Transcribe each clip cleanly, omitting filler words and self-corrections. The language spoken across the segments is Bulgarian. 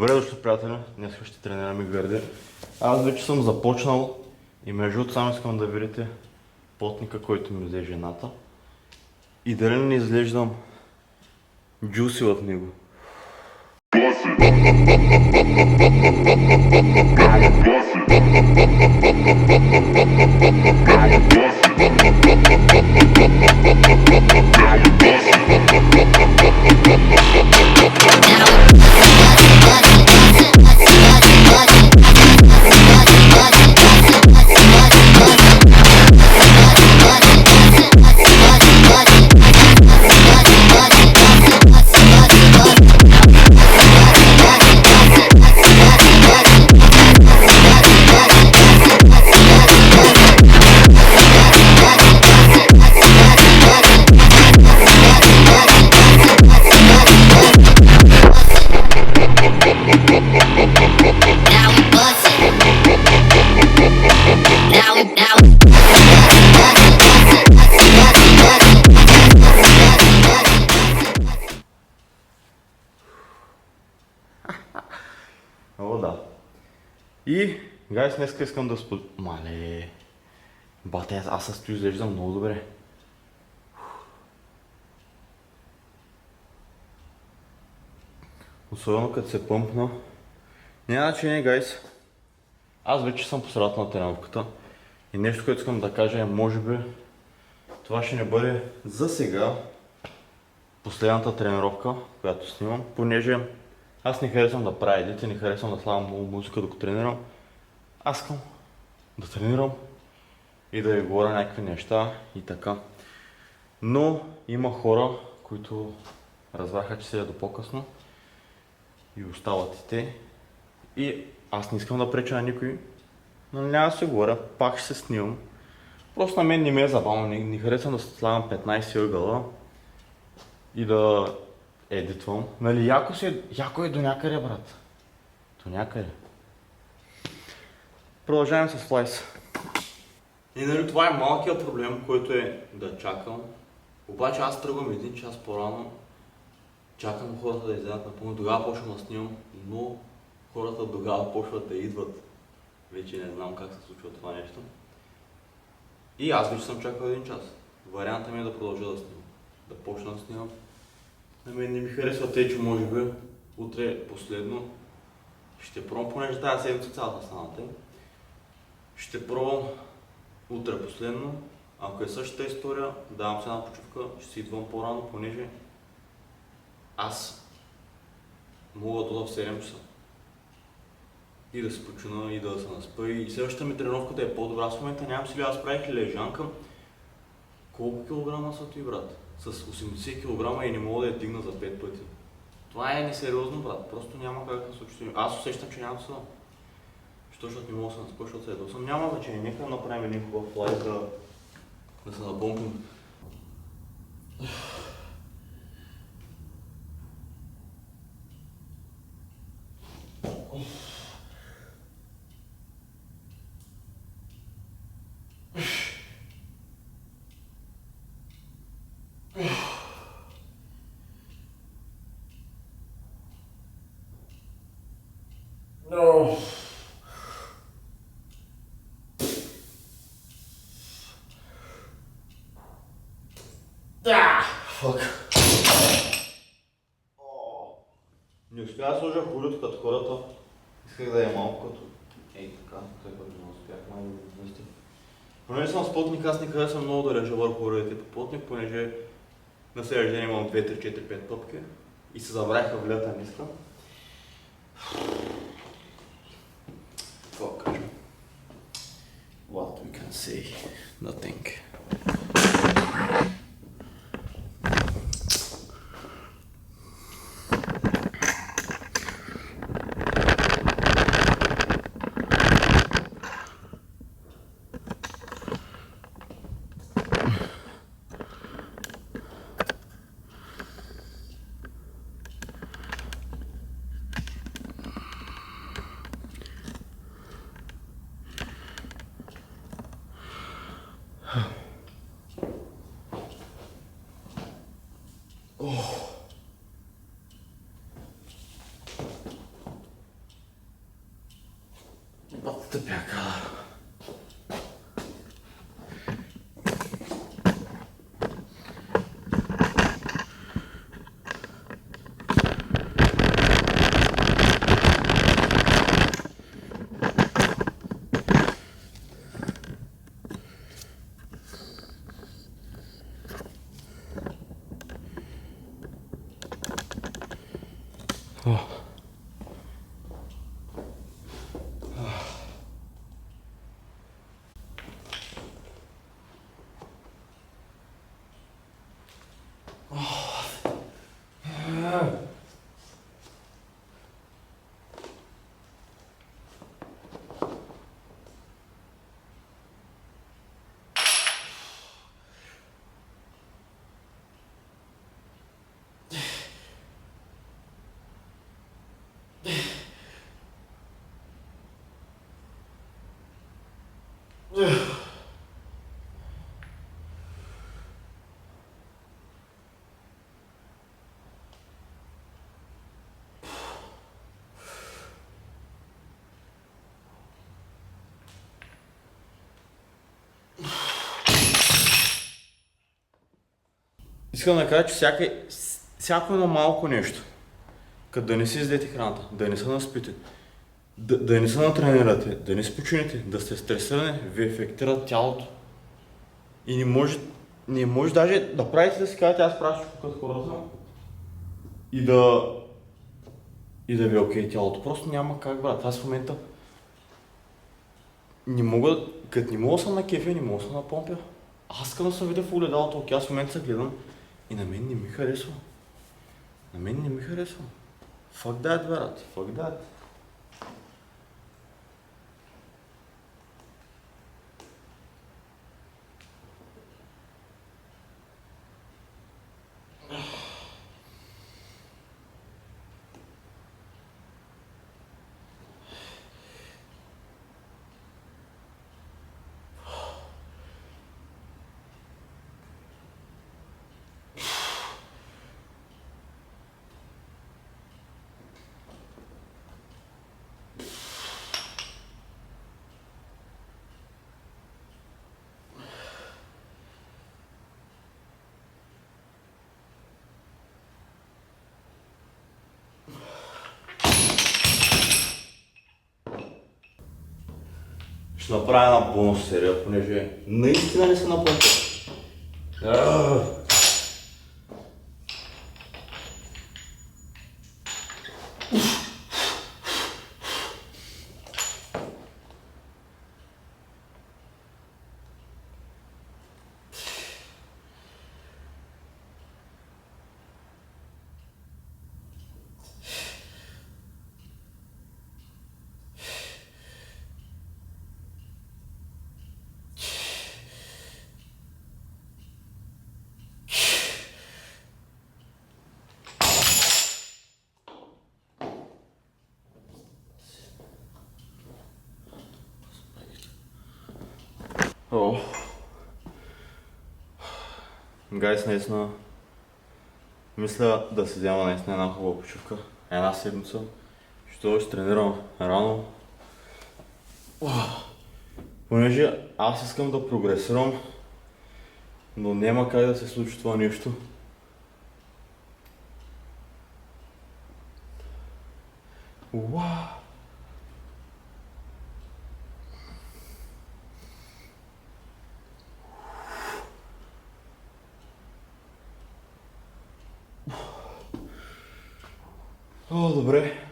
Добре дошли, приятели, днес ще тренираме гърди. Аз вече съм започнал и между другото само искам да видите потника, който ми взе жената. И дали не изглеждам джуси в него. О, да. И, гайс, днеска искам да споделя... Мале... Бате, аз със стои изглеждам много добре. Особено като се пъмпна. Няма значение, гайс. Аз вече съм по средата на тренировката. И нещо, което искам да кажа е, може би, това ще не бъде за сега последната тренировка, която снимам, понеже аз не харесвам да правя едити, не харесвам да слагам много музика докато тренирам. Аз искам да тренирам и да ви говоря някакви неща и така. Но има хора, които разбраха, че седят до по-късно и остават и те. И аз не искам да преча на никой, но няма да се говоря, пак ще се снимам. Просто на мен не ме е забавно, не харесвам да слагам 15 ъгъла и да едитвам. Нали, яко е до някъде, брат. До някъде. Продължаваме с слайс. И нали това е малкият проблем, който е да чакам. Обаче аз тръгвам един час по-рано. Чакам хората да излязат напълно. Тогава почвам да снимам, но хората тогава почват да идват. Вече не знам как се случва това нещо. И аз вече съм чакал един час. Вариантът ми е да продължа да снимам. Да почна да снимам. На мен не ми харесва те, че може би утре е последно. Ще пробвам, понеже тази седмица цялата станата. Ще пробвам утре последно. Ако е същата история, давам се една почивка, ще си идвам по-рано, понеже аз мога да дойда в 7 часа. И да се почина, и да се наспа. И следващата ми тренировка да е по-добра. В момента нямам сега, аз правих лежанка. Колко килограма са ти, брат? С 80 кг и не мога да я дигна за 5 пъти. Това е несериозно, брат. Просто няма как да се случи. Аз усещам, че няма да се. Защото не мога да се наспа, защото се едва съм. Няма значение. Нека да направим един хубав лайк да се напомпим. No. Fuck. Не успях да сложа хулито като хората. Исках да е малко като... Ей така, тъй като не успях май да вместя. Понеже съм с потник, аз не харесвам много да лежа върху уредите по потник, понеже на следващия ден имам 2, 3, 4, 5 топки и се забравиха в лята ниска. Какво кажем? What we can say? Nothing. Тъпяка. Искам да кажа, че всяко едно малко нещо, като да не си издете храната, да не се наспите, да не се натренирате, да не спочинете, да сте стресирани, ви ефектира тялото. И не може даже да правите да си кажете, аз правя всичко като хората и да ви е окей тялото. Просто няма как, брат. Аз в момента не мога, като не мога да съм на кефе, не мога да съм на помпя. Аз искам да се видя в огледалото, окей, аз в момента се гледам и на мен не ми харесва. На мен не ми харесва. Fuck that, брат. Fuck that. Ще направя една бонус серия, понеже наистина не се напомня. Гайс, наистина мисля да си взема наистина една хубава почивка. Една седмица. Ще тренирам рано. Понеже аз искам да прогресирам, но няма как да се случи това нещо. Добре.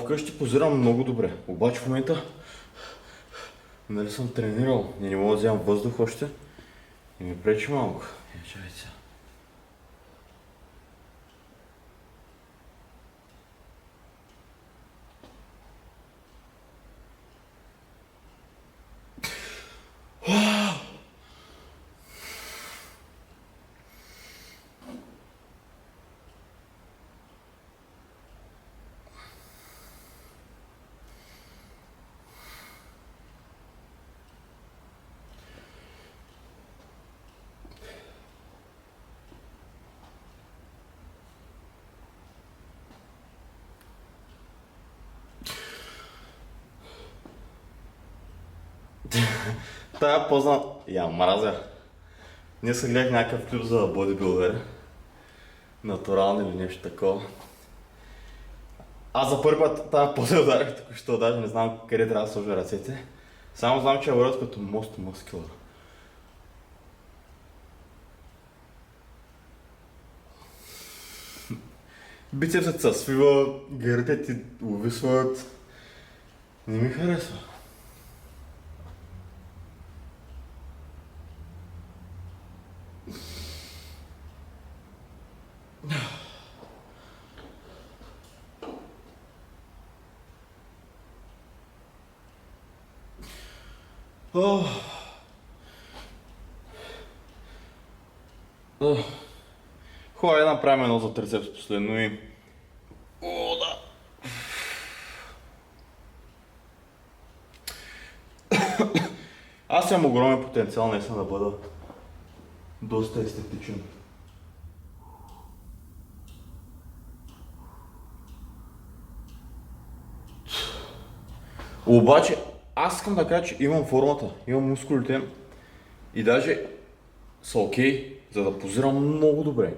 Вкъщи позирам много добре, обаче в момента нали съм тренирал и не мога да вземам въздух още и ми пречи малко. Чакайте сега. Тая позна... Я мразя. Днес гледах някакъв клип за бодибилдър. Натурално или нещо такова. Аз за първи път тази поза ударих току-що, даже не знам къде трябва да сложа ръцете. Само знам, че върват като мост мускула. Бицепсът се свива, гърдите ти увисват. Не ми харесва. Хубаво да направим едно за трицепс последно и... О, да! Аз имам огромен потенциал наистина да бъда доста естетичен. Обаче, аз искам да кажа, че имам формата, имам мускулите и даже са окей, за да позирам много добре.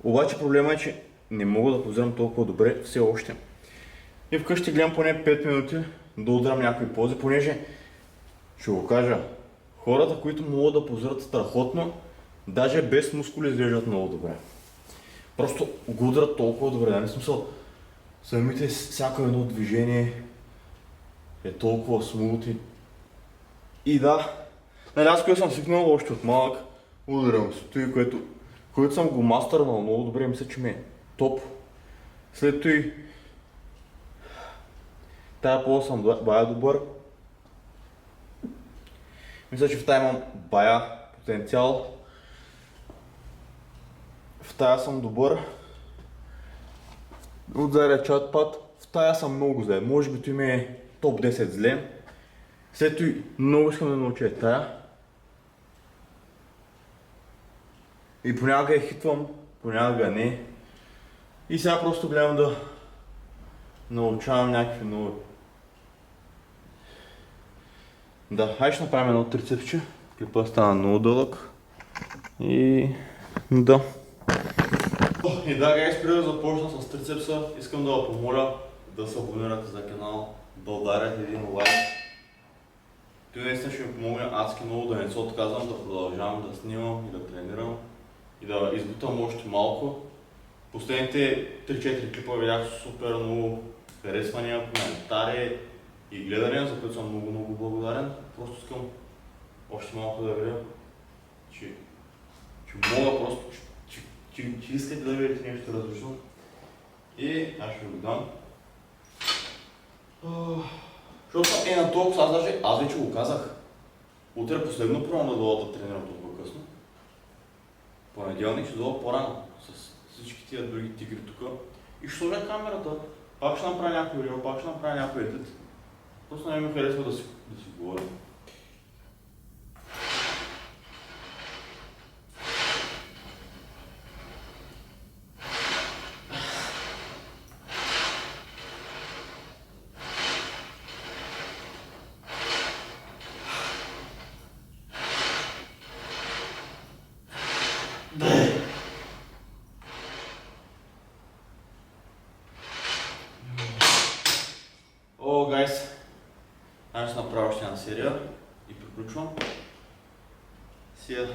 Обаче проблема е, че не мога да позирам толкова добре все още. И вкъщи гледам поне 5 минути да удрям някакви пози, понеже ще го кажа, хората, които могат да позират страхотно, даже без мускули изглеждат много добре. Просто го удрят толкова добре, да не смисъл. Самите всяко едно движение е толкова смути. И да, нали аз което съм свикнал още от малък, ударям стои, което съм го мастърнал много добре, мисля, че ми е топ. След това тая пола съм бая добър. Мисля, че в тая имам бая потенциал. В тая съм добър. От заря чат пат. В тая съм много зле. Може би той ми е топ 10 зле. След това много искам да науча тая. И понякога я хитвам, понякога не. И сега просто гледам да научавам някакви нови. Да, хайде ще направим едно трицепче. Клипът стана много дълъг. И да. И да, гайс, преди да започна с трицепса, искам да ви помоля да се абонирате за канал, да ударите един лайк. Той наистина ще ми помогне адски много да не се отказвам, да продължавам да снимам и да тренирам и да избутам още малко. Последните 3-4 клипа видях супер много харесвания, коментари и гледания, за които съм много благодарен. Просто искам още малко да видя, че мога просто, че искате да видите нещо различно. И аз ще го дам. Защото е на толкова, аз вече го казах. Утре последно пробвам да дойда да тренирам толкова късно. Понеделник ще дойда по-рано с всички тия други тигри тук. И ще сложа камерата. Пак ще направя някой видео, пак ще направя някой едит. Просто не ми харесва да си говоря. О, гайс, аз ще направя още една серия и приключвам. Сега